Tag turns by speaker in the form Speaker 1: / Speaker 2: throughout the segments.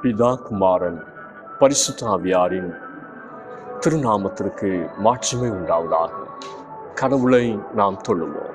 Speaker 1: பிதா, குமாரன், பரிசுத்த ஆவியாரின் திருநாமத்திற்கு மாட்சிமை உண்டாவதாக. கடவுளை நாம் தொழுவோம்.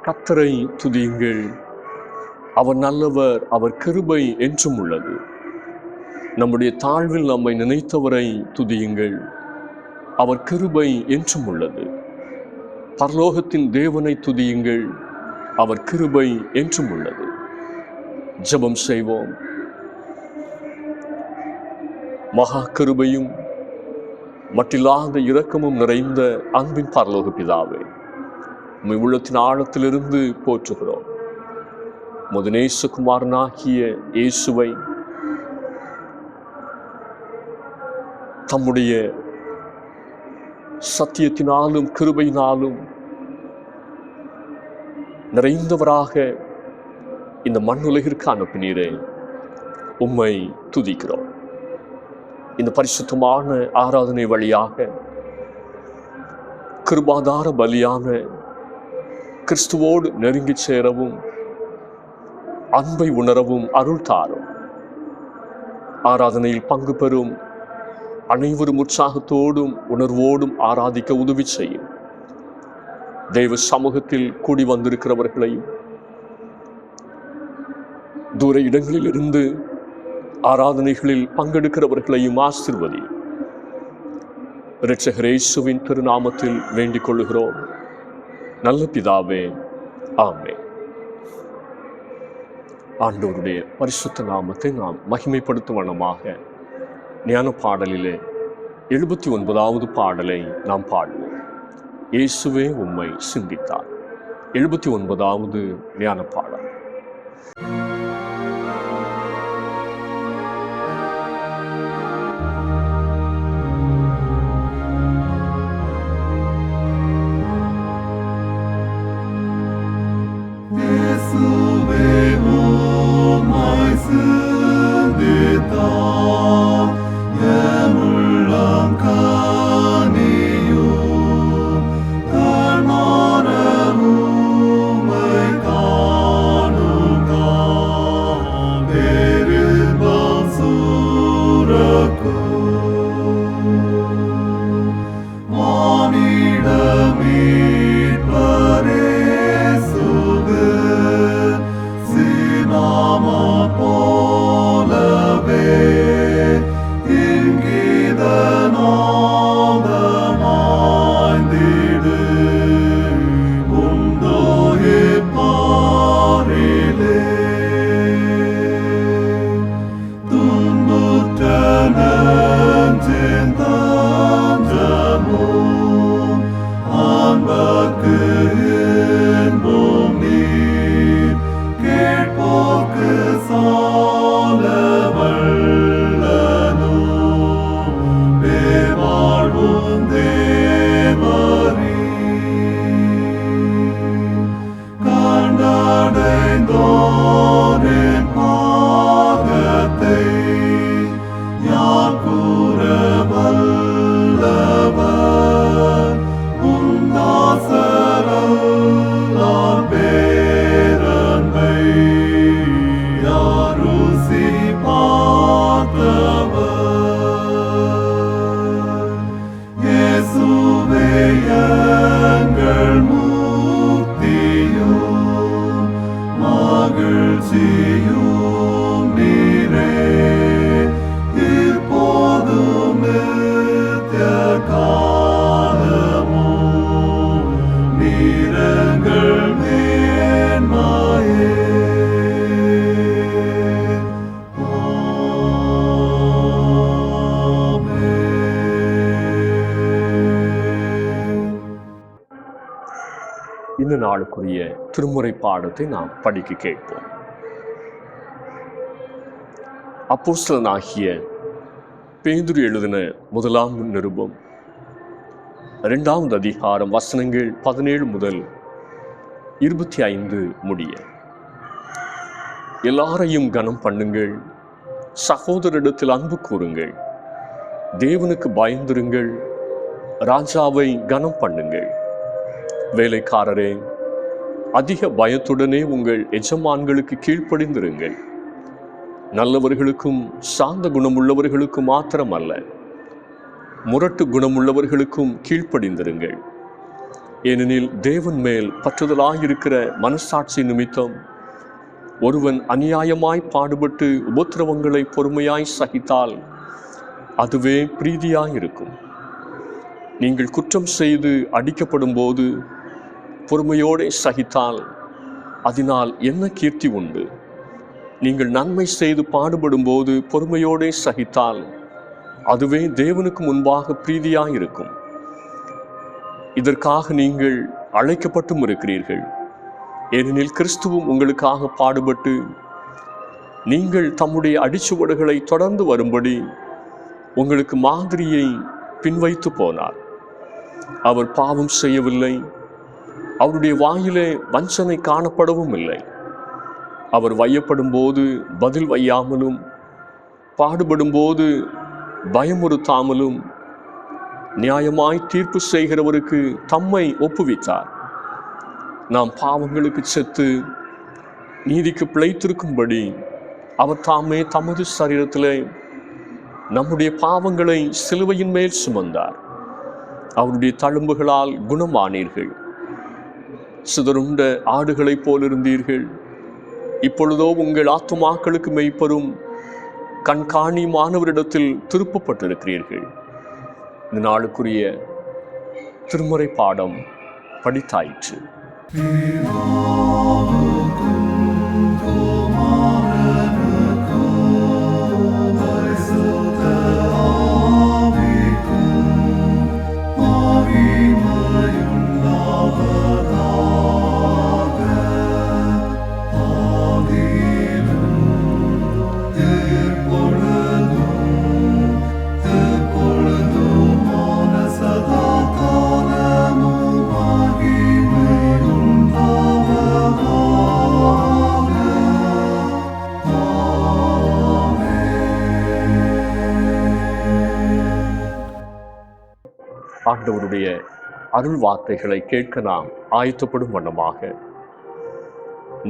Speaker 1: கர்த்தரை துதியுங்கள். அவர் நல்லவர், அவர் கிருபை என்றும் உள்ளது. நம்முடைய தாழ்வில் நம்மை நினைத்தவரை துதியுங்கள். அவர் கிருபை என்றும் உள்ளது. பரலோகத்தின் தேவனை துதியுங்கள். அவர் கிருபை என்றும் உள்ளது. ஜெபம் செய்வோம். மகா கிருபையும் மட்டில்லாத இரக்கமும் நிறைந்த அன்பின் பரலோக பிதாவே, உம்மை உள்ளத்தின் ஆழத்திலிருந்து போற்றுகிறோம். உமது நேசகுமாரனாகிய இயேசுவை தம்முடைய சத்தியத்தினாலும் கிருபையினாலும் நிறைந்தவராக இந்த மண்ணுலகிற்கு அனுப்பினீரே, உம்மை துதிக்கிறோம். இந்த பரிசுத்தமான ஆராதனை வழியாக கிருபாதார பலியான கிறிஸ்துவோடு நெருங்கி சேரவும் அன்பை உணரவும் அருள் தாரும். ஆராதனையில் பங்கு பெறும் அனைவரும் உற்சாகத்தோடும் உணர்வோடும் ஆராதிக்க உதவி செய்யும். தெய்வ சமூகத்தில் கூடி வந்திருக்கிறவர்களையும் தூர இடங்களில் இருந்து ஆராதனைகளில் பங்கெடுக்கிறவர்களையும் ஆசீர்வதியும். இரட்சகர் இயேசுவின் திருநாமத்தில் வேண்டிக் கொள்ளுகிறோம் நல்ல பிதாவே, ஆமென். ஆண்டவருடைய பரிசுத்த நாமத்தை நாம் மகிமைப்படுத்தும் வண்ணமாக ஞான பாடலிலே 79வது பாடலை நாம் பாடுவோம். இயேசுவே உம்மை சிந்தித்தார். 79வது ஞான பாடல்.
Speaker 2: God
Speaker 1: நாளுக்குரிய திருமுறை பாடத்தை நாம் படிக்க கேட்போம். அப்போஸ்தலனாகிய பேதுரு எழுதின முதலாம் நிருபம் 2வது அதிகாரம் வசனங்கள் 17 முதல் 25 முடிய. எல்லாரையும் கனம் பண்ணுங்கள், சகோதரிடத்தில் அன்பு கூறுங்கள், தேவனுக்கு பயந்திருங்கள், ராஜாவை கனம் பண்ணுங்கள். வேலைக்காரரே, அதிக பயத்துடனே உங்கள் எஜமான்களுக்கு கீழ்ப்படிந்திருங்கள். நல்லவர்களுக்கும் சாந்த குணமுள்ளவர்களுக்கும் மாத்திரமல்ல, முரட்டு குணமுள்ளவர்களுக்கும் கீழ்ப்படிந்திருங்கள். ஏனெனில் தேவன் மேல் பற்றுதலாயிருக்கிற மனசாட்சி நிமித்தம் ஒருவன் அநியாயமாய் பாடுபட்டு உபத்திரவங்களை பொறுமையாய் சகித்தால் அதுவே பிரீதியாயிருக்கும். நீங்கள் குற்றம் செய்து அடிக்கப்படும் போது பொறுமையோடு சகித்தால் அதனால் என்ன கீர்த்தி உண்டு? நீங்கள் நன்மை செய்து பாடுபடும் போது பொறுமையோடு சகித்தால் அதுவே தேவனுக்கு முன்பாக பிரீதியாயிருக்கும். இதற்காக நீங்கள் அழைக்கப்பட்டும் இருக்கிறீர்கள். ஏனெனில் கிறிஸ்துவும் உங்களுக்காக பாடுபட்டு நீங்கள் தம்முடைய அடிச்சுவடுகளை தொடர்ந்து வரும்படி உங்களுக்கு மாதிரியை பின்வைத்து போனார். அவர் பாவம் செய்யவில்லை, அவருடைய வாயிலே வஞ்சனை காணப்படவும் இல்லை. அவர் வையப்படும் போது பதில் வையாமலும், பாடுபடும் போது பயமுறுத்தாமலும், நியாயமாய் தீர்ப்பு செய்கிறவருக்கு தம்மை ஒப்புவித்தார். நாம் பாவங்களுக்கு செத்து நீதிக்கு பிழைத்திருக்கும்படி அவர் தாமே தமது சரீரத்திலே நம்முடைய பாவங்களை சிலுவையின் மேல் சுமந்தார். அவருடைய தழும்புகளால் குணமானீர்கள். சிதறுண்ட ஆடுகளைப் போலிருந்தீர்கள். இப்பொழுதோ உங்கள் ஆத்துமாக்களுக்கு மெய்ப்பரும் கண்காணியுமானவரிடத்தில் திருப்பப்பட்டிருக்கிறீர்கள். இந்த நாளுக்குரிய திருமுறை பாடம் படித்தாயிற்று. ஆண்டவருடைய அருள் வார்த்தைகளை கேட்க நாம் ஆயத்தப்படும் வண்ணமாக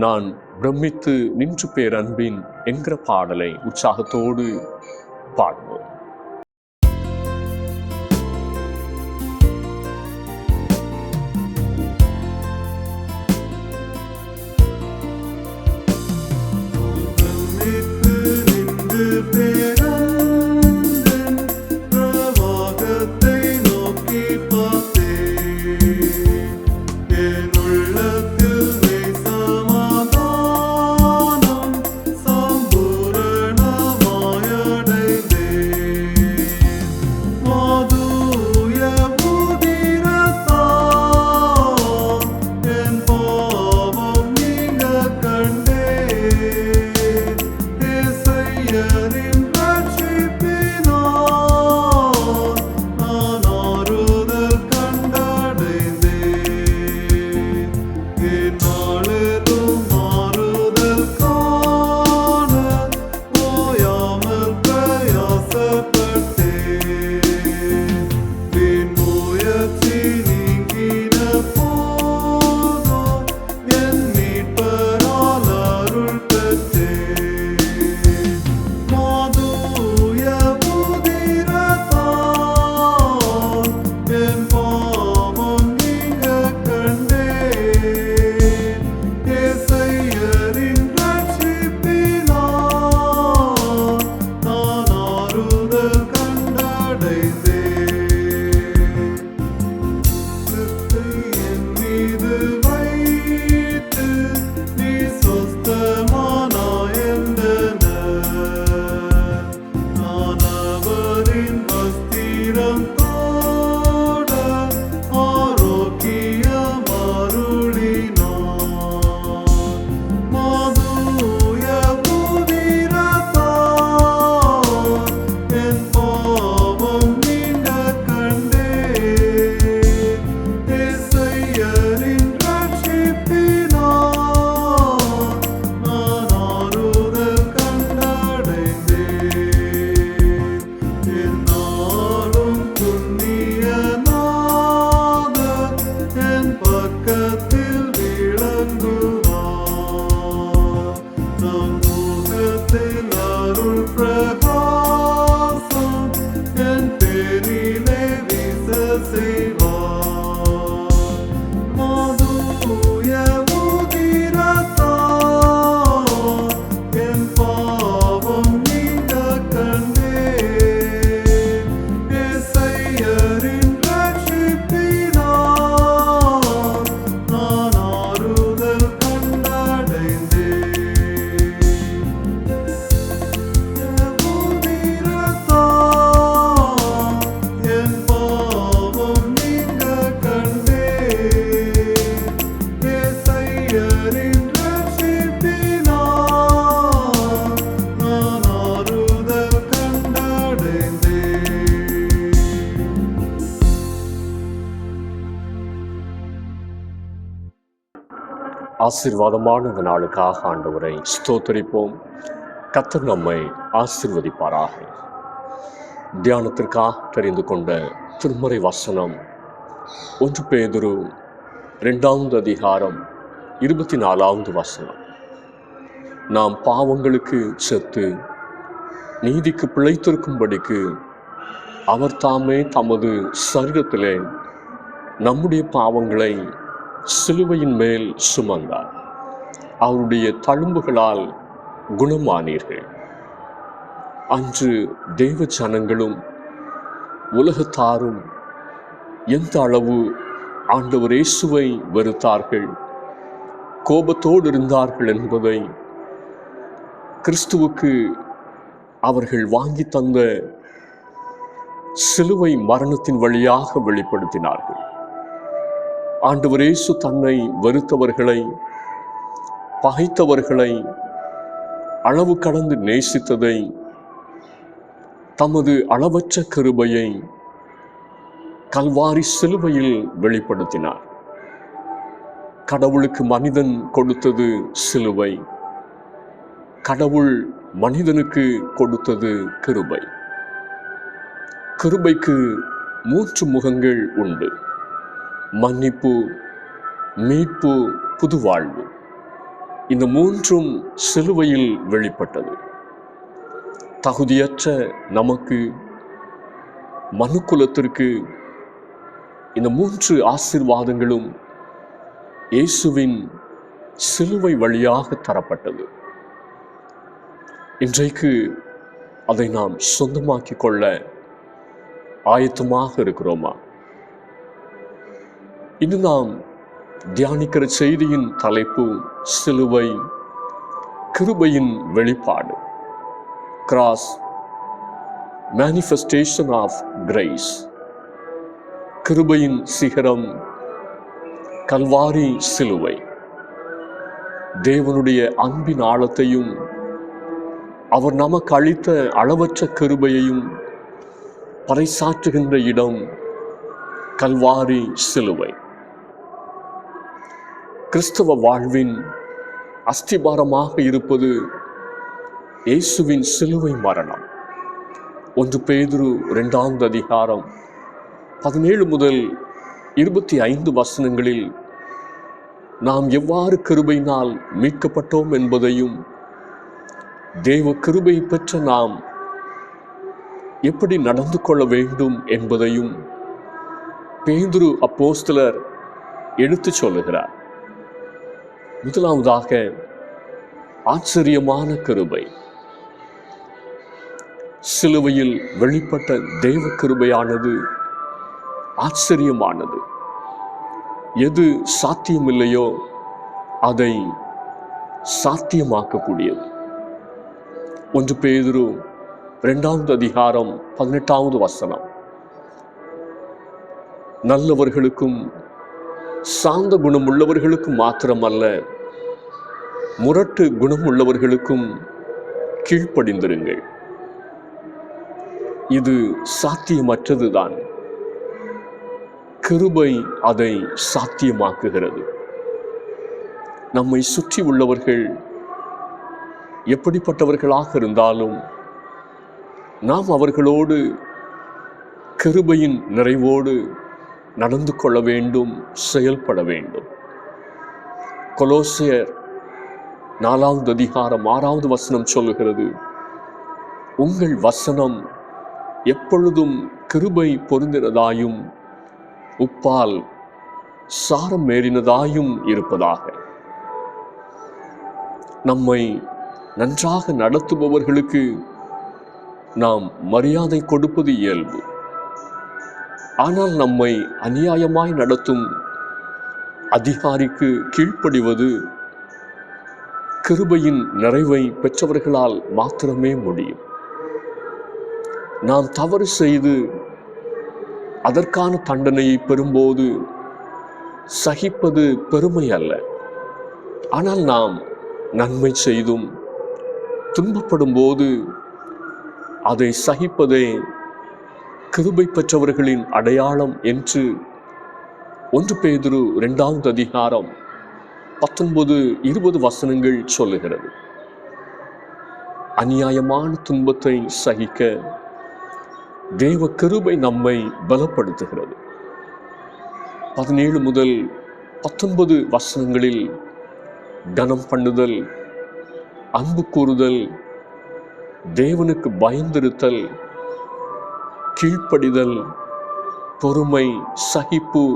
Speaker 1: நான் பிரமித்து நின்று பேரன்பின் என்கிற பாடலை உற்சாகத்தோடு பாடுவோம்.
Speaker 2: Him
Speaker 1: ஆசீர்வாதமான இந்த நாளுக்காக ஆண்டவரை ஸ்தோத்தரிப்போம். கர்த்தர் நம்மை ஆசீர்வதிப்பாராக. தியானத்திற்காக தெரிந்து கொண்ட திருமறை வசனம் 1 பேதுரு 2வது அதிகாரம் 24வது வசனம். நாம் பாவங்களுக்கு செத்து நீதிக்கு பிழைத்திருக்கும்படிக்கு அவர் தாமே தமது சரீரத்திலே நம்முடைய பாவங்களை சிலுவையின் மேல் சுமந்தார். அவருடைய தழும்புகளால் குணமானீர்கள். அன்று தேவ ஜனங்களும் உலகத்தாரும் எந்த அளவு ஆண்டவர் இயேசுவை வெறுத்தார்கள், கோபத்தோடு இருந்தார்கள் என்பதை கிறிஸ்துவுக்கு அவர்கள் வாங்கி தந்த சிலுவை மரணத்தின் வழியாக வெளிப்படுத்தினார்கள். ஆண்டவர் இயேசு தன்னை வெறுத்தவர்களை, பகைத்தவர்களை அளவு கடந்து நேசித்ததை, தமது அளவற்ற கிருபையை கல்வாரி சிலுவையில் வெளிப்படுத்தினார். கடவுளுக்கு மனிதன் கொடுத்தது சிலுவை, கடவுள் மனிதனுக்கு கொடுத்தது கிருபை. கிருபைக்கு 3 முகங்கள் உண்டு: மன்னிப்பு, மீட்பு, புது வாழ்வு. இந்த 3ம் சிலுவையில் வெளிப்பட்டது. தகுதியற்ற நமக்கு, மனுக்குலத்திற்கு இந்த 3 ஆசீர்வாதங்களும் இயேசுவின் சிலுவை வழியாக தரப்பட்டது. இன்றைக்கு அதை நாம் சொந்தமாக்கிக் கொள்ள ஆயத்தமாக இருக்கிறோமா? இன்று நாம் தியானிக்கிற செய்தியின் தலைப்பு சிலுவை, கிருபையின் வெளிப்பாடு. Cross, manifestation of grace. கிருபையின் சிகரம் கல்வாரி சிலுவை. தேவனுடைய அன்பின் ஆழத்தையும் அவர் நமக்கு அளித்த அளவற்ற கிருபையையும் பறைசாற்றுகின்ற இடம் கல்வாரி சிலுவை. கிறிஸ்தவ வாழ்வின் அஸ்திபாரமாக இருப்பது இயேசுவின் சிலுவை மரணம். 1 பேதுரு 2வது அதிகாரம் 17 முதல் 25 வசனங்களில் நாம் எவ்வாறு கிருபையினால் மீட்கப்பட்டோம் என்பதையும், தேவ கிருபை பெற்ற நாம் எப்படி நடந்து கொள்ள வேண்டும் என்பதையும் பேதுரு அப்போஸ்தலர் எடுத்துச் சொல்லுகிறார். முதலாவதாக, ஆச்சரியமான கிருபை. சிலுவையில் வெளிப்பட்ட தேவ கிருபையானது ஆச்சரியமானது. எது சாத்தியமில்லையோ அதை சாத்தியமாக்கக்கூடியது. 1 பேதுரு 2வது அதிகாரம் 18வது வசனம். நல்லவர்களுக்கும் சாந்த குணம் உள்ளவர்களுக்கும் மாத்திரமல்ல, முரட்டு குணம் உள்ளவர்களுக்கும் கீழ்ப்படிந்திருங்கள். இது சாத்தியமற்றதுதான். கிருபை அதை சாத்தியமாக்குகிறது. நம்மை சுற்றி உள்ளவர்கள் எப்படிப்பட்டவர்களாக இருந்தாலும் நாம் அவர்களோடு கிருபையின் நிறைவோடு நடந்து கொள்ள வேண்டும், செயல்பட வேண்டும். கொலோசியர் 4வது அதிகாரம் 6வது வசனம் சொல்லுகிறது, உங்கள் வசனம் எப்பொழுதும் கிருபை பொருந்தினதாயும் உப்பால் சாரம் மேறினதாயும் இருப்பதாக. நம்மை நன்றாக நடத்துபவர்களுக்கு நாம் மரியாதை கொடுப்பது இயல்பு. ஆனால் நம்மை அநியாயமாய் நடத்தும் அதிகாரிக்கு கீழ்ப்படிவது கிருபையின் நிறைவை பெற்றவர்களால் மாத்திரமே முடியும். நாம் தவறு செய்து அதற்கான தண்டனையை பெறும்போது சகிப்பது பெருமை அல்ல. ஆனால் நாம் நன்மை செய்தும் துன்பப்படும் போது அதை சகிப்பதே கிருபை பெற்றவர்களின் அடையாளம் என்று 1 பேதுரு 2வது அதிகாரம் 19-20 வசனங்கள் சொல்லுகிறது. அநியாயமான துன்பத்தை சகிக்க தேவ கிருபை நம்மை பலப்படுத்துகிறது. 17 முதல் 19 வசனங்களில் கனம் பண்ணுதல், அன்பு கூறுதல், தேவனுக்கு பயந்திருத்தல், கீழ்ப்படிதல், பொறுமை, சகிப்பு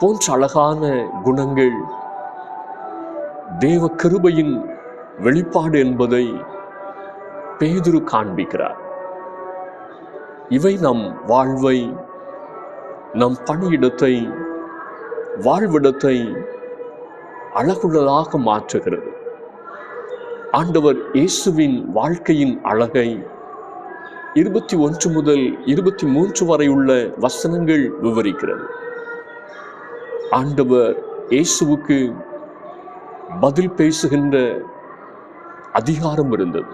Speaker 1: போன்ற அழகான குணங்கள் தேவ கிருபையின் வெளிப்பாடு என்பதை பேதுரு காண்பிக்கிறார். இவை நம் வாழ்வை, நம் பணியிடத்தை, வாழ்விடத்தை அழகுள்ளதாக மாற்றுகிறது. ஆண்டவர் இயேசுவின் வாழ்க்கையின் அழகை 21 முதல் 23 வரை உள்ள வசனங்கள் விவரிக்கிறது. ஆண்டவர் இயேசுவுக்கு பதில் பேசுகின்ற அதிகாரம் இருந்தது.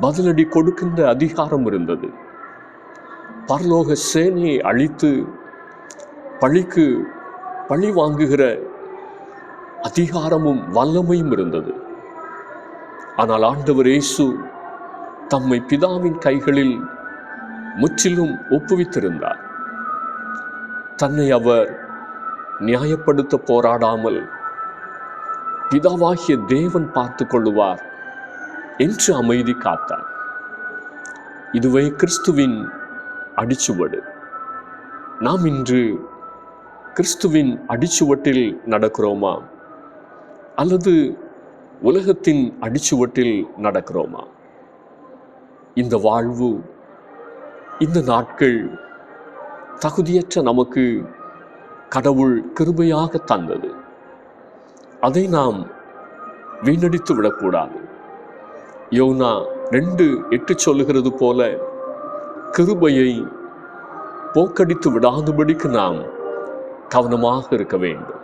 Speaker 1: பதிலடி கொடுக்கின்ற அதிகாரம் இருந்தது. பரலோக சேனையை அழித்து பழிக்கு பழி வாங்குகிற அதிகாரமும் வல்லமையும் இருந்தது. ஆனால் ஆண்டவர் இயேசு தம்மை பிதாவின் கைகளில் முற்றிலும் ஒப்புவித்திருந்தார். தன்னை அவர் நியாயப்படுத்த போராடாமல் பிதாவாகிய தேவன் பார்த்து கொள்ளுவார் என்று அமைதி காத்தார். இதுவே கிறிஸ்துவின் அடிச்சுவடு. நாம் இன்று கிறிஸ்துவின் அடிச்சுவட்டில் நடக்கிறோமா அல்லது உலகத்தின் அடிச்சுவட்டில் நடக்கிறோமா? இந்த வாழ்வு, இந்த நாட்கள் தகுதியற்ற நமக்கு கடவுள் கிருபையாக தந்தது. அதை நாம் வீணடித்து விடக்கூடாது. யோனா 2:8 சொல்லுகிறது போல கிருபையை போக்கடித்து விடாதபடிக்கு நாம் கவனமாக இருக்க வேண்டும்.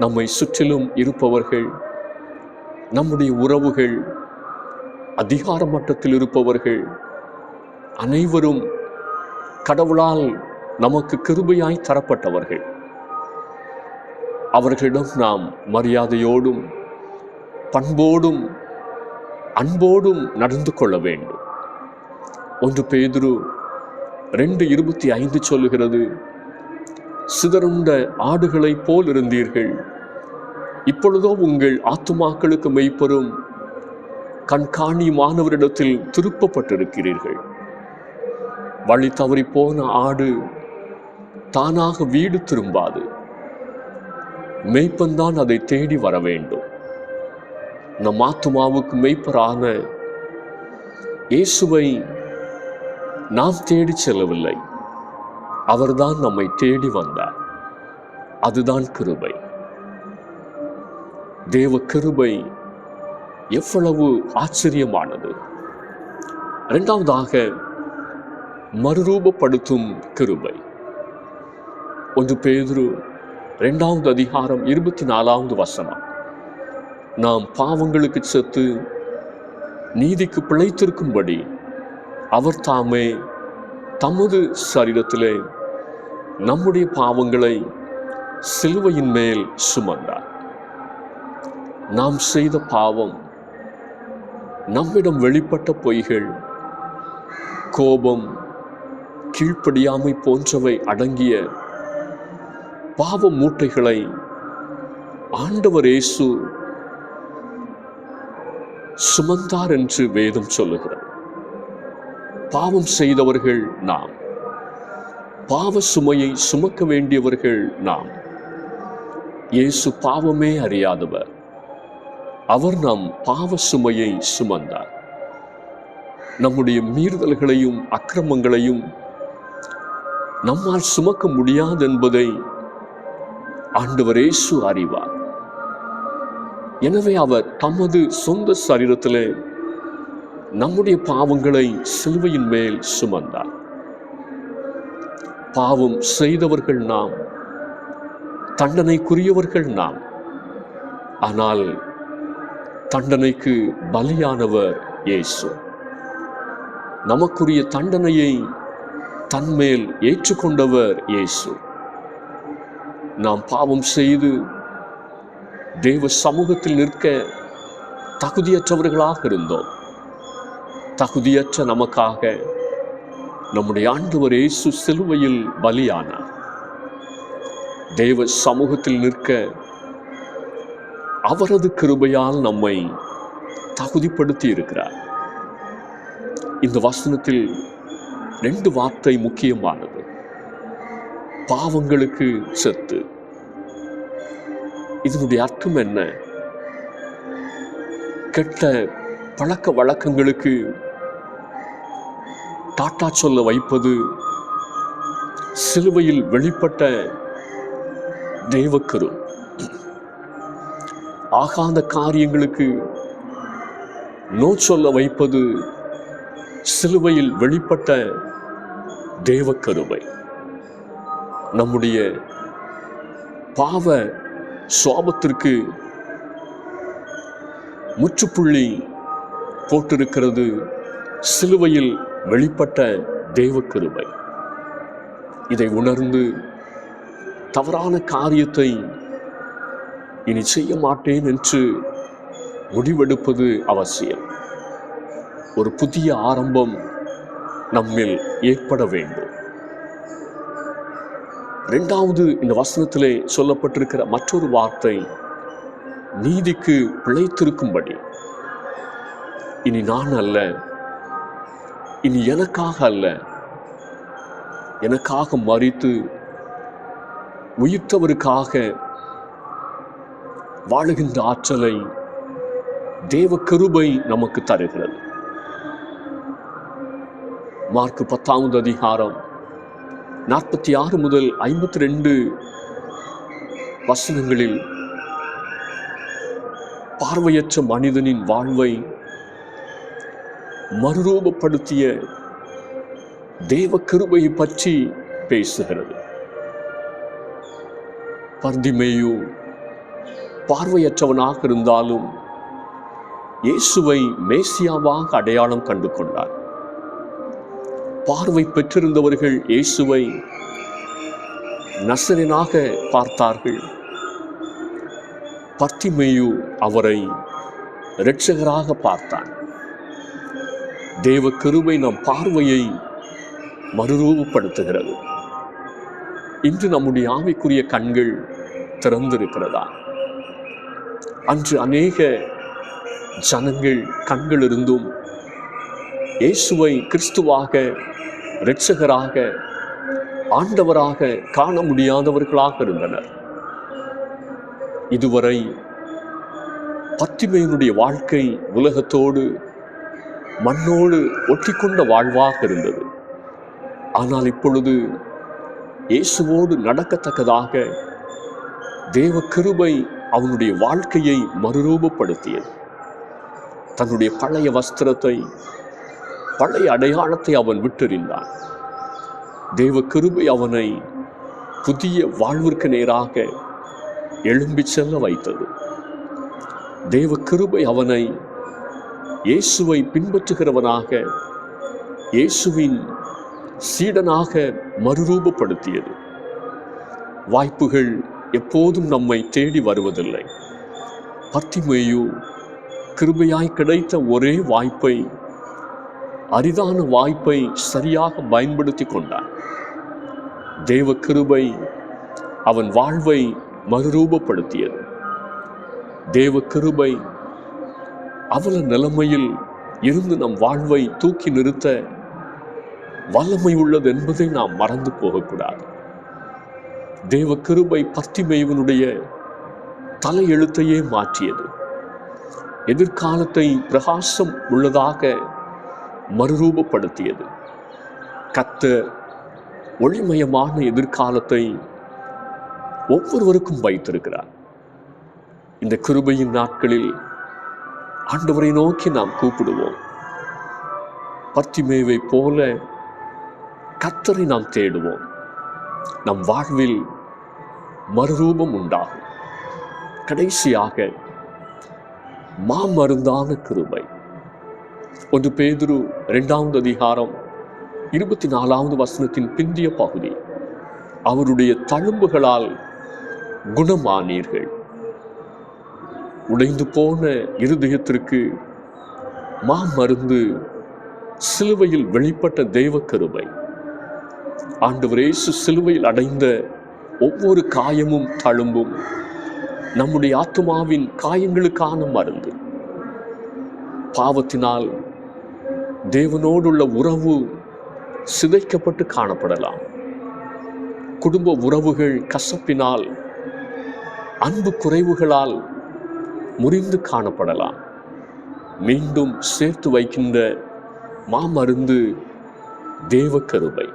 Speaker 1: நம்மை சுற்றிலும் இருப்பவர்கள், நம்முடைய உறவுகள், அதிகார மட்டத்தில் இருப்பவர்கள் அனைவரும் கடவுளால் நமக்கு கிருபையாய் தரப்பட்டவர்கள். அவர்களிடம் நாம் மரியாதையோடும் பண்போடும் அன்போடும் நடந்து கொள்ள வேண்டும். 1 பேதுரு 2:25 சொல்லுகிறது, சிதறுண்ட ஆடுகளைப் போல் இருந்தீர்கள், இப்பொழுதோ உங்கள் ஆத்துமாக்களுக்கு மெய்ப்பெறும் கண்காணியுமானவரிடத்தில் திருப்பப்பட்டிருக்கிறீர்கள். வழி தவறி போன ஆடு தானாக வீடு திரும்பாது, மெய்ப்பன்தான் அதை தேடி வர வேண்டும். நம் ஆத்துமாவுக்கு மெய்ப்பரான இயேசுவை நாம் தேடி செல்லவில்லை, அவர்தான் நம்மை தேடி வந்தார். அதுதான் கிருபை. தேவ கிருபை எவ்வளவு ஆச்சரியமானது! இரண்டாவதாக, மறுரூபப்படுத்தும் கிருபை. 1 பேதுரு 2 அதிகாரம் 24 வசனம், நாம் பாவங்களுக்கு செத்து நீதிக்கு பிழைத்திருக்கும்படி அவர் தாமே தமது சரீரத்திலே நம்முடைய பாவங்களை சிலுவையின் மேல் சுமந்தார். நாம் செய்த பாவம், நம்மிடம் வெளிப்பட்ட பொய்கள், கோபம், கீழ்ப்படியாமை போன்றவை அடங்கிய பாவ மூட்டைகளை ஆண்டவர் இயேசு சுமந்தார் என்று வேதம் சொல்லுகிறது. பாவம் செய்தவர்கள் நாம், பாவ சுமையை சுமக்க வேண்டியவர்கள் நாம். இயேசு பாவமே அறியாதவர், அவர் நம் பாவ சுமையை சுமந்தார். நம்முடைய மீறுதல்களையும் அக்கிரமங்களையும் நம்மால் சுமக்க முடியாது என்பதை ஆண்டவர் இயேசு அறிவார். எனவே அவர் தமது சொந்த சரீரத்திலே நம்முடைய பாவங்களை சிலுவையின் மேல் சுமந்தார். பாவம் செய்தவர்கள் நாம், தண்டனைக்குரியவர்கள் நாம். ஆனால் தண்டனைக்கு பலியானவர் இயேசு. நமக்குரிய தண்டனையை தன்மேல் ஏற்றுக்கொண்டவர் இயேசு. நாம் பாவம் செய்து தேவ சமூகத்தில் நிற்க தகுதியற்றவர்களாக இருந்தோம். தகுதியற்ற நமக்காக நம்முடைய ஆண்டவர் இயேசு சிலுவையில் பலியானார். தேவ சமூகத்தில் நிற்க அவரது கிருபையால் நம்மை தகுதிப்படுத்தி இருக்கிறார். இந்த வசனத்தில் 2 வார்த்தை முக்கியமானது. பாவங்களுக்கு செத்து. இதனுடைய அர்த்தம் என்ன? கெட்ட பழக்க வழக்கங்களுக்கு டாட்டா சொல்ல வைப்பது, சிலுவையில் வெளிப்பட்ட தேவக்கரு. ஆகாத காரியங்களுக்கு நோ சொல்ல வைப்பது, சிலுவையில் வெளிப்பட்ட தேவக்கருவை. நம்முடைய பாவ சுவாபத்திற்கு முற்றுப்புள்ளி போட்டிருக்கிறது சிலுவையில் வெளிப்பட்ட தேவக்கிருபை. இதை உணர்ந்து தவறான காரியத்தை இனி செய்ய மாட்டேன் என்று முடிவெடுப்பது அவசியம். ஒரு புதிய ஆரம்பம் நம்மில் ஏற்பட வேண்டும். 2வது இந்த வசனத்திலே சொல்லப்பட்டிருக்கிற மற்றொரு வார்த்தை நீதிக்கு பிழைத்திருக்கும்படி. இனி நான் அல்ல, இனி எனக்காக அல்ல, எனக்காக மரித்து உயிர்த்தவருக்காக வாழுகின்ற ஆற்றலை தேவ கிருபை நமக்கு தருகிறது. மார்க்கு 10வது அதிகாரம் 46 முதல் 52 வசனங்களில் பார்வையற்ற மனிதனின் வாழ்வை மறுரூபப்படுத்திய தேவ கிருபையை பற்றி பேசுகிறது. பர்திமேயு பார்வையற்றவனாக இருந்தாலும் இயேசுவை மேசியாவாக அடையாளம் கண்டு கொண்டார். பார்வை பெற்றிருந்தவர்கள் இயேசுவை நசரேயனாக பார்த்தார்கள். பர்திமேயு அவரை இரட்சகராக பார்த்தான். தேவ கிருபை நம் பார்வையை மறுரூபப்படுத்துகிறது. இன்று நம்முடைய ஆவிக்குரிய கண்கள் திறந்திருக்கிறதா? அன்று அநேக ஜனங்கள் கண்கள் இருந்தும் இயேசுவை கிறிஸ்துவாக, இரட்சகராக, ஆண்டவராக காண முடியாதவர்களாக இருந்தனர். இதுவரை பர்திமேயுனுடைய வாழ்க்கை உலகத்தோடு, மண்ணோடு ஒட்டிக்கொண்ட வாழ்வாக இருந்தது. ஆனால் இப்பொழுது இயேசுவோடு நடக்கத்தக்கதாக தேவ கிருபை அவனுடைய வாழ்க்கையை மறுரூபப்படுத்தியது. தன்னுடைய பழைய வஸ்திரத்தை, பழைய அடையாளத்தை அவன் விட்டெறிந்தான். தேவ கிருபை அவனை புதிய வாழ்விற்கு நேராக எழும்பி செல்ல வைத்தது. தேவ கிருபை அவனை இயேசுவை பின்பற்றுகிறவனாக, இயேசுவின் சீடனாக மறுரூபப்படுத்தியது. வாய்ப்புகள் எப்போதும் நம்மை தேடி வருவதில்லை. பர்திமேயு கிருபையாய் கிடைத்த ஒரே வாய்ப்பை, அரிதான வாய்ப்பை சரியாக பயன்படுத்தி கொண்டான். தேவ கிருபை அவன் வாழ்வை மறுரூபப்படுத்தியது. தேவ கிருபை அவல நிலைமையில் இருந்து நம் வாழ்வை தூக்கி நிறுத்த வல்லமை உள்ளது என்பதை நாம் மறந்து போகக்கூடாது. தேவ கிருபை பர்திமேயுனுடைய தலையெழுத்தையே மாற்றியது. எதிர்காலத்தை பிரகாசம் உள்ளதாக மறுரூபப்படுத்தியது. கர்த்தர் ஒளிமயமான எதிர்காலத்தை ஒவ்வொருவருக்கும் வைத்திருக்கிறார். இந்த கிருபையின் நாட்களில் ஆண்டவரை நோக்கி நாம் கூப்பிடுவோம். பர்திமேயுவை போல கர்த்தரை நாம் தேடுவோம். நம் வாழ்வில் மறுரூபம் உண்டாகும். கடைசியாக மாமருந்தான கிருபை. 1 பேதுரு 2வது அதிகாரம் 24வது வசனத்தின் பிந்திய பகுதி. அவருடைய தழும்புகளால் குணமானீர்கள். உடைந்து போன இருதயத்திற்கு மாமருந்து சிலுவையில் வெளிப்பட்ட தெய்வ கிருபை. ஆண்டவர் இயேசு சிலுவையில் அடைந்த ஒவ்வொரு காயமும் தழும்பும் நம்முடைய ஆத்துமாவின் காயங்களுக்கான மருந்து. பாவத்தினால் தேவனோடுள்ள உறவு சிதைக்கப்பட்டு காணப்படலாம். குடும்ப உறவுகள் கசப்பினால், அன்பு குறைவுகளால் முறிந்து காணப்படலாம். மீண்டும் சேர்த்து வைக்கின்ற மாமருந்து தேவ கிருபை.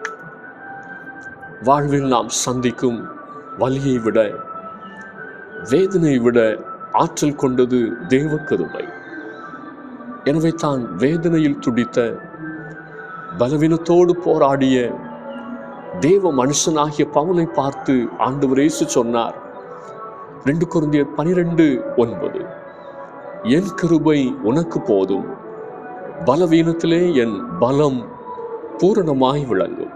Speaker 1: வாழ்வில் நாம் சந்திக்கும் வலியை விட, வேதனை விட ஆற்றல் கொண்டது தேவ கிருபை. எனவே தான் வேதனையில் துடித்த, பலவீனத்தோடு போராடிய தேவ மனுஷனாகிய பவுலை பார்த்து ஆண்டவர் இயேசு சொன்னார், 2 கொரிந்தியர் 12:9, என் கிருபை உனக்கு போதும், பலவீனத்திலே என் பலம் பூரணமாய் விளங்கும்.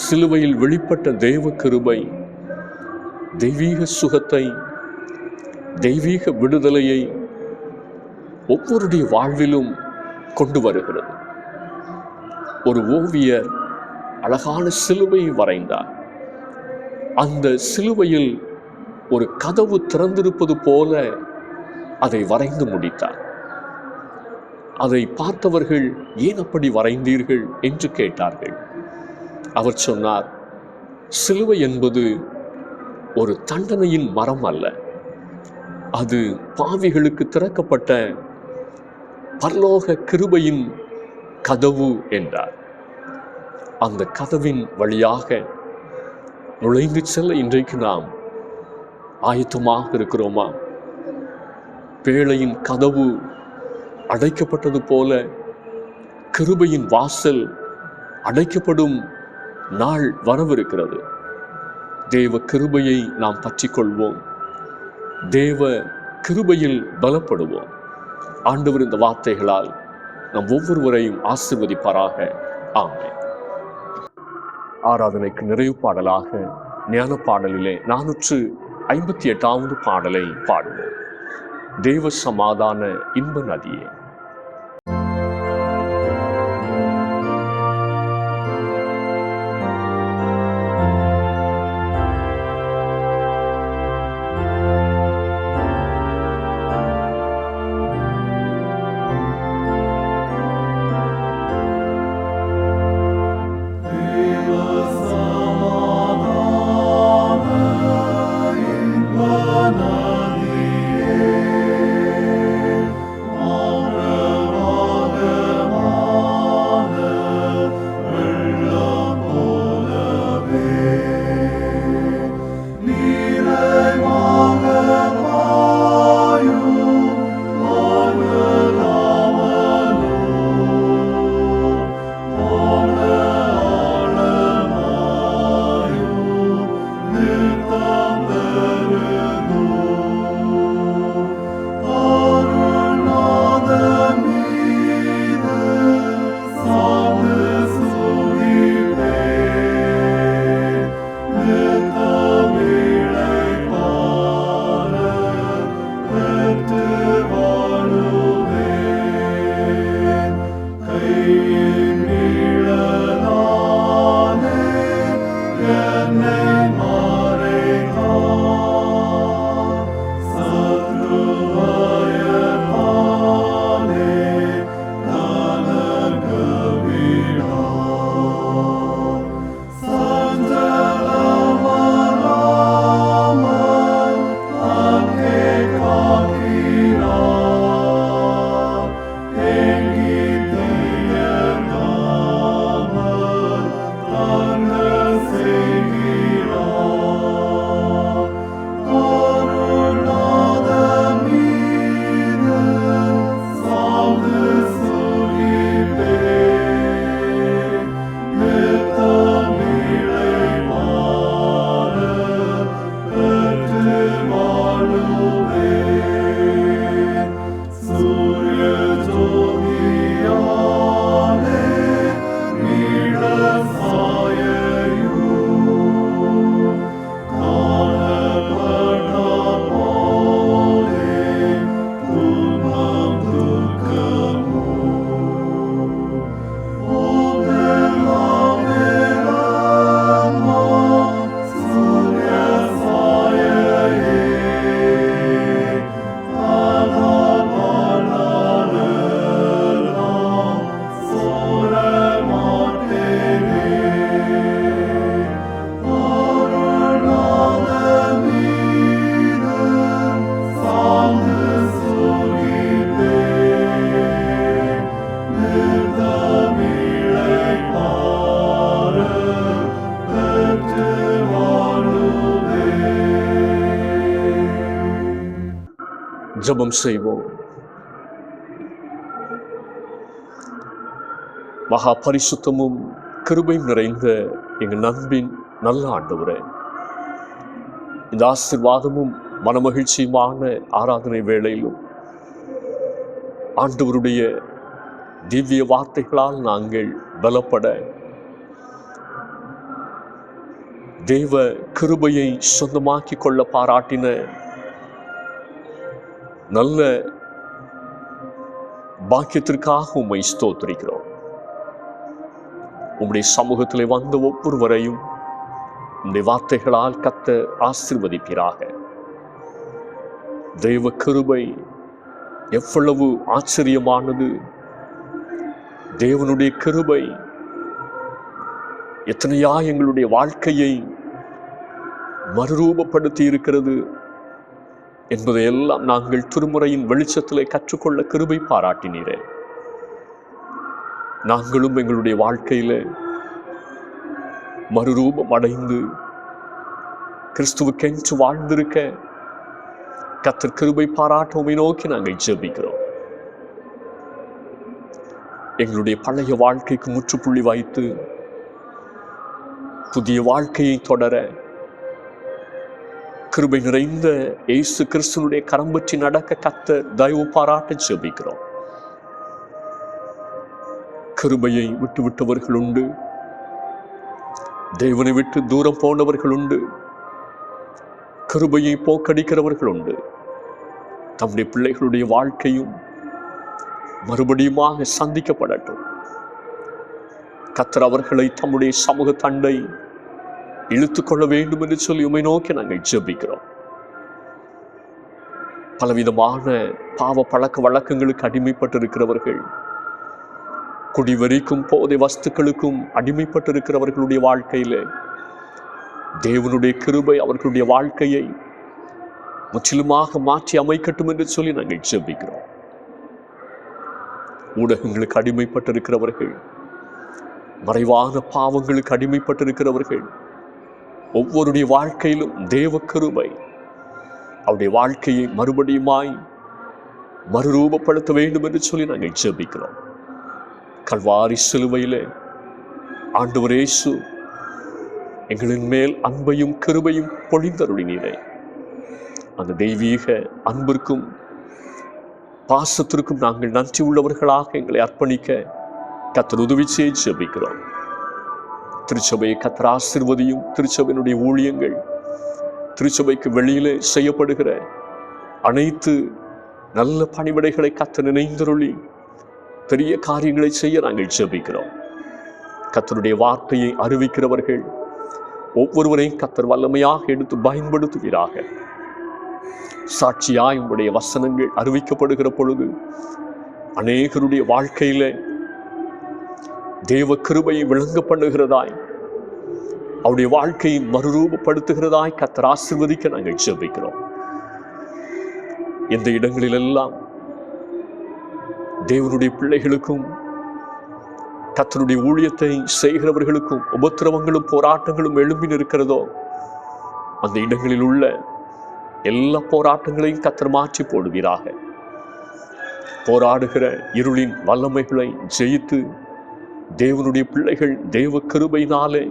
Speaker 1: சிலுவையில் வெளிப்பட்ட தேவ கிருபை தெய்வீக சுகத்தை, தெய்வீக விடுதலையை ஒவ்வொருடைய வாழ்விலும் கொண்டு வருகிறது. ஒரு ஓவியர் அழகான சிலுவையை வரைந்தார். அந்த சிலுவையில் ஒரு கதவு திறந்திருப்பது போல அதை வரைந்து முடித்தார். அதை பார்த்தவர்கள், ஏன் அப்படி வரைந்தீர்கள் என்று கேட்டார்கள். அவர் சொன்னார், சிலுவை என்பது ஒரு தண்டனையின் மரம் அல்ல, அது பாவிகளுக்கு திறக்கப்பட்ட பரலோக கிருபையின் கதவு என்றார். அந்த கதவின் வழியாக நுழைந்து செல்ல இன்றைக்கு நாம் ஆயத்தமாக இருக்கிறோமா? பேழையின் கதவு அடைக்கப்பட்டது போல கிருபையின் வாசல் அடைக்கப்படும் நாள் வரவிருக்கிறது. தேவ கிருபையை நாம் பற்றிக்கொள்வோம். தேவ கிருபையில் பலப்படுவோம். ஆண்டவர் இந்த வார்த்தைகளால் நம் ஒவ்வொருவரையும் ஆசீர்வதிப்பாராக. ஆமென். ஆராதனைக்கு நிறைவு பாடலாக ஞான பாடலிலே 458வது பாடலை பாடுவோம். தேவ சமாதான இன்ப நதியே.
Speaker 2: Amen.
Speaker 1: ஜெபம் செய்வோம். மகா பரிசுத்தமும் கிருபையும் நிறைந்த எங்கள் நண்பின் நல்ல ஆண்டவரே, இந்த ஆசீர்வாதமும் மனமகிழ்ச்சியுமான ஆராதனை வேளையிலும் ஆண்டவருடைய திவ்ய வார்த்தைகளால் நாங்கள் பலப்பட, தேவ கிருபையை சொந்தமாக்கி கொள்ள பாராட்டின நல்ல பாக்கியத்திற்காக உம்மை ஸ்தோத்திரிக்கிறோம். உம்முடைய சமூகத்திலே வந்த ஒவ்வொருவரையும் உம்முடைய வார்த்தைகளால் கர்த்தர் ஆசீர்வதிப்பீராக. தேவ கிருபை எவ்வளவு ஆச்சரியமானது! தேவனுடைய கிருபை எத்தனையா எங்களுடைய வாழ்க்கையை மறுரூபப்படுத்தி இருக்கிறது என்பதையெல்லாம் நாங்கள் திருமுறையின் வெளிச்சத்திலே கற்றுக்கொள்ள கிருபை பாராட்டினீரே. நாங்களும் எங்களுடைய வாழ்க்கையில மறுரூபம் அடைந்து கிறிஸ்துவுக்கென்று வாழ்ந்திருக்க கர்த்தர் கிருபை பாராட்டவை நோக்கி நாங்கள் ஜெபிக்கிறோம். எங்களுடைய பழைய வாழ்க்கைக்கு முற்றுப்புள்ளி வைத்து புதிய வாழ்க்கையை தொடர கிருபை நிறைந்த இயேசு கிறிஸ்துனுடைய கரம் பற்றி நடக்க கர்த்தர் தயவு பாராட்ட ஜெபிக்கிறோம். கிருபையை விட்டுவிட்டவர்கள் உண்டு, தேவனை விட்டு தூரம் போனவர்கள் உண்டு, கிருபையை போக்கடிக்கிறவர்கள் உண்டு. தம்முடைய பிள்ளைகளுடைய வாழ்க்கையும் மறுபடியுமாக சந்திக்கப்படட்டும். கர்த்தர் அவர்களை தம்முடைய சமூக தண்டை இழுத்துக்கொள்ள வேண்டும் என்று சொல்லி உம்மை நோக்கி நாங்கள் ஜெபிக்கிறோம். பலவிதமான பாவ பழக்க வழக்கங்களுக்கு அடிமைப்பட்டிருக்கிறவர்கள், குடிவரிக்கும் போதை வஸ்துக்களுக்கும் அடிமைப்பட்டிருக்கிறவர்களுடைய வாழ்க்கையில தேவனுடைய கிருபை அவர்களுடைய வாழ்க்கையை முற்றிலுமாக மாற்றி அமைக்கட்டும் என்று சொல்லி நாங்கள் ஜெபிக்கிறோம். ஊடகங்களுக்கு அடிமைப்பட்டிருக்கிறவர்கள், மறைவான பாவங்களுக்கு அடிமைப்பட்டிருக்கிறவர்கள், ஒவ்வொருடைய வாழ்க்கையிலும் தேவ கிருபை அவருடைய வாழ்க்கையை மறுபடியுமாய் மறுரூபப்படுத்த வேண்டும் என்று சொல்லி நாங்கள் ஜெபிக்கிறோம். கல்வாரி சிலுவையிலே ஆண்டவர் இயேசு எங்களின் மேல் அன்பையும் கிருபையும் பொழிந்தருளினீரே. அந்த தெய்வீக அன்பிற்கும் பாசத்திற்கும் நாங்கள் நன்றி உள்ளவர்களாக எங்களை அர்ப்பணிக்க கர்த்தர் உதவி செய்ய ஜெபிக்கிறோம். திருச்சபையை கர்த்தர் ஆசீர்வதியும். திருச்சபையினுடைய ஊழியங்கள், திருச்சபைக்கு வெளியிலே செய்யப்படுகிற அனைத்து நல்ல பணிவிடைகளை கர்த்தர் நினைந்தருளி பெரிய காரியங்களை செய்ய நாங்கள் ஜெபிக்கிறோம். கர்த்தருடைய வார்த்தையை அறிவிக்கிறவர்கள் ஒவ்வொருவரையும் கர்த்தர் வல்லமையாக எடுத்து பயன்படுத்துவீராக. சாட்சியாய் உங்களுடைய வசனங்கள் அறிவிக்கப்படுகிற பொழுது அநேகருடைய வாழ்க்கையில தேவ கிருபையை விளங்க பண்ணுகிறதாய், அவருடைய வாழ்க்கையை மறுரூபப்படுத்துகிறதாய் கர்த்தர் ஆசீர்வதிக்க நாங்கள் ஜெபிக்கிறோம். எந்த இடங்களிலெல்லாம் தேவனுடைய பிள்ளைகளுக்கும் கர்த்தருடைய ஊழியத்தை செய்கிறவர்களுக்கும் உபத்திரவங்களும் போராட்டங்களும் எழும்பி நிற்கிறதோ, அந்த இடங்களில் உள்ள எல்லா போராட்டங்களையும் கர்த்தர் மாற்றி போடுவீராக. போராடுகிற இருளின் வல்லமைகளை ஜெயித்து தேவனுடைய பிள்ளைகள் தேவ கிருபையினாலே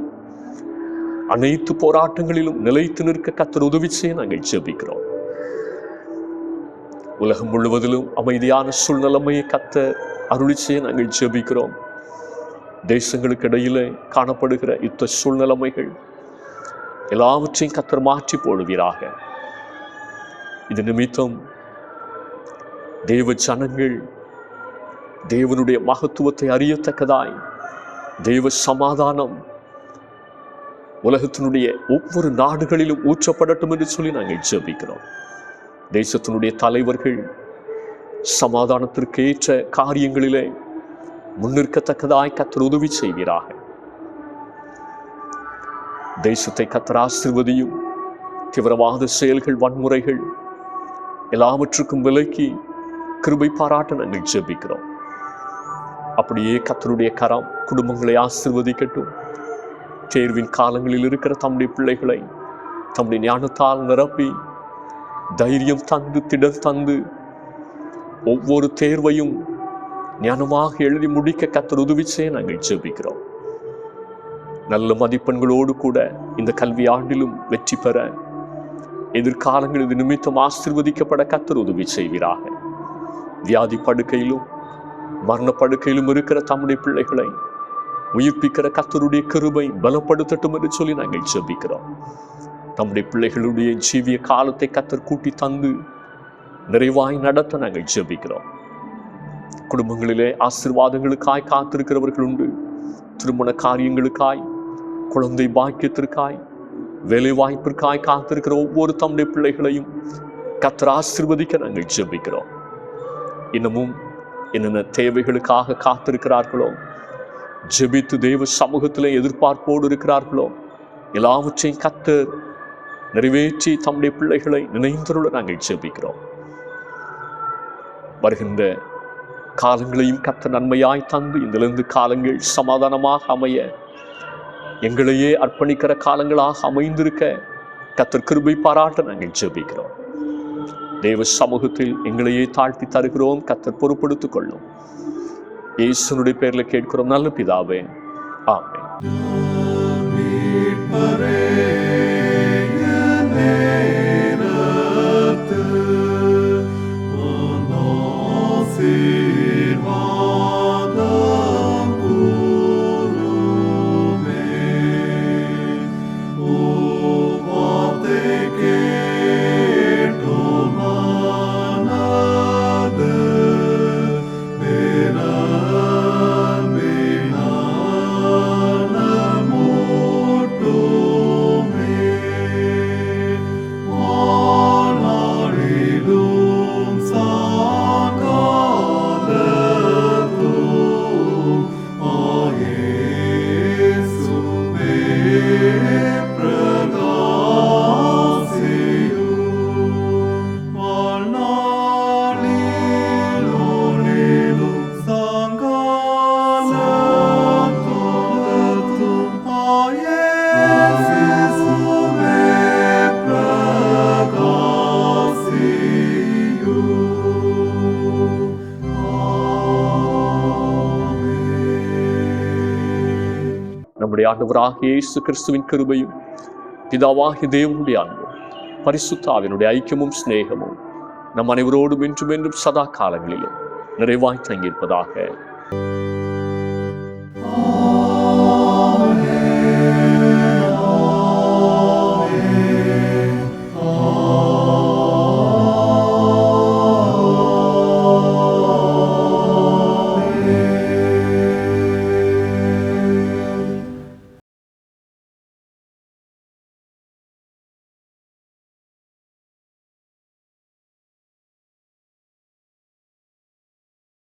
Speaker 1: அனைத்து போராட்டங்களிலும் நிலைத்து நிற்க கர்த்தர் உதவி செய்ய நாங்கள் ஜெபிக்கிறோம். உலகம் முழுவதிலும் அமைதியான சூழ்நிலைமையை கர்த்தர் அருளி செய்ய நாங்கள் ஜெபிக்கிறோம். தேசங்களுக்கு இடையிலே காணப்படுகிற யுத்த சூழ்நிலைமைகள் எல்லாவற்றையும் கர்த்தர் மாற்றி போடுவீராக. இது நிமித்தம் தேவ ஜனங்கள் தேவனுடைய மகத்துவத்தை அறியத்தக்கதாய் தேவ சமாதானம் உலகத்தினுடைய ஒவ்வொரு நாடுகளிலும் ஊற்றப்படட்டும் என்று சொல்லி நாங்கள் ஜெபிக்கிறோம். தேசத்தினுடைய தலைவர்கள் சமாதானத்திற்கு ஏற்ற காரியங்களிலே முன்னிற்கத்தக்கதாய் கர்த்தர் உதவி செய்வீராக. தேசத்தை கர்த்தர் ஆசீர்வதியும். தீவிரவாத செயல்கள், வன்முறைகள் எல்லாவற்றுக்கும் விலக்கி கிருபை பாராட்ட நாங்கள் ஜெபிக்கிறோம். அப்படியே கர்த்தருடைய கரம் குடும்பங்களை ஆசீர்வதிக்கட்டும். தேர்வின் காலங்களில் இருக்கிற தம்முடைய பிள்ளைகளை தம்முடைய ஞானத்தால் நிரப்பி தைரியம் தந்து, திடம் தந்து, ஒவ்வொரு தேர்வையும் ஞானமாக எழுதி முடிக்க கர்த்தர் உதவி செய்ய நாங்கள் ஜெபிக்கிறோம். நல்ல மதிப்பெண்களோடு கூட இந்த கல்வி ஆண்டிலும் வெற்றி பெற, எதிர்காலங்கள் இது நிமித்தம் ஆசீர்வதிக்கப்பட கர்த்தர் உதவி செய்வீராக. வியாதி படுக்கையிலும் மரணப்படுக்கையிலும் இருக்கிற தம்முடைய பிள்ளைகளை உயிர்ப்பிக்கிற கர்த்தருடைய கிருபை பலப்படுத்தட்டும் என்று சொல்லி நாங்கள் ஜெபிக்கிறோம். நம்முடைய பிள்ளைகளுடைய ஜீவிய காலத்தை கர்த்தர் கூட்டி தந்து நிறைவாய் நடத்த நாங்கள் ஜெபிக்கிறோம். குடும்பங்களிலே ஆசீர்வாதங்களுக்காய் காத்திருக்கிறவர்கள் உண்டு. திருமண காரியங்களுக்காய், குழந்தை பாக்கியத்திற்காய், வேலை வாய்ப்பிற்காய் காத்திருக்கிற ஒவ்வொரு தம்முடைய பிள்ளைகளையும் கர்த்தர் ஆசீர்வதிக்க நாங்கள் ஜெபிக்கிறோம். இன்னமும் என்னென்ன தேவைகளுக்காக காத்திருக்கிறார்களோ, ஜெபித்து தேவ சமூகத்திலே எதிர்பார்ப்போடு இருக்கிறார்களோ, எல்லாவற்றையும் கர்த்தர் நிறைவேற்றி தம்முடைய பிள்ளைகளை நினைந்தருள நாங்கள் ஜெபிக்கிறோம். வருகின்ற காலங்களையும் கர்த்தர் நன்மையாய் தந்து இதிலிருந்து காலங்கள் சமாதானமாக அமைய, எங்களையே அர்ப்பணிக்கிற காலங்களாக அமைந்திருக்க கர்த்தர் கிருபை பாராட்ட நாங்கள் ஜெபிக்கிறோம். தேவ சமூகத்தில் எங்களையே தாழ்த்தி தருகிறோம். கர்த்தர் பொறுப்படுத்திக் கொள்ளும். இயேசுனுடைய பேரில் கேட்கிறோம் நல்ல பிதாவே, ஆமென். நம்முடைய ஆண்டவராகிய இயேசு கிறிஸ்துவின் கிருபையும் பிதாவாகிய தேவனுடைய அன்பும் பரிசுத்த ஆவியினுடைய ஐக்கியமும் சிநேகமும் நம் அனைவரோடும் என்றும் என்றும் சதா காலங்களிலும் நிறைவாய் தங்கியிருப்பதாக.